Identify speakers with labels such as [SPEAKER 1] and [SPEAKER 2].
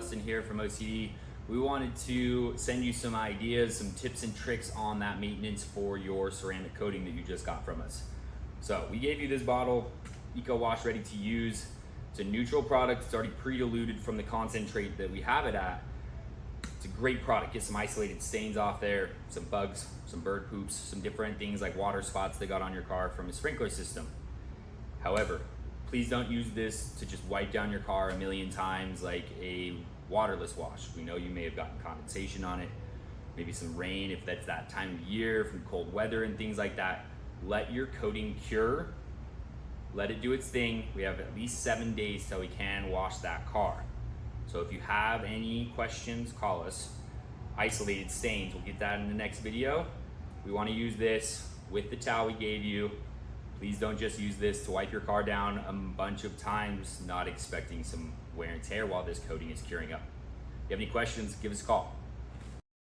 [SPEAKER 1] Justin here from OCD. We wanted to send you some ideas, some tips and tricks on that maintenance for your ceramic coating that you just got from us. So we gave you this bottle, Eco Wash Ready to Use. It's a neutral product. It's already pre-diluted from the concentrate that we have it at. It's a great product. Get some isolated stains off there, some bugs, some bird poops, some different things like water spots that got on your car from a sprinkler system. However, please don't use this to just wipe down your car a million times like a waterless wash. We know you may have gotten condensation on it, maybe some rain if that's that time of year, from cold weather and things like that. Let your coating cure. Let it do its thing. We have at least 7 days till we can wash that car. So if you have any questions, call us. Isolated stains, we'll get that in the next video. We want to use this with the towel we gave you. Please don't just use this to wipe your car down a bunch of times, not expecting some wear and tear while this coating is curing up. If you have any questions, give us a call.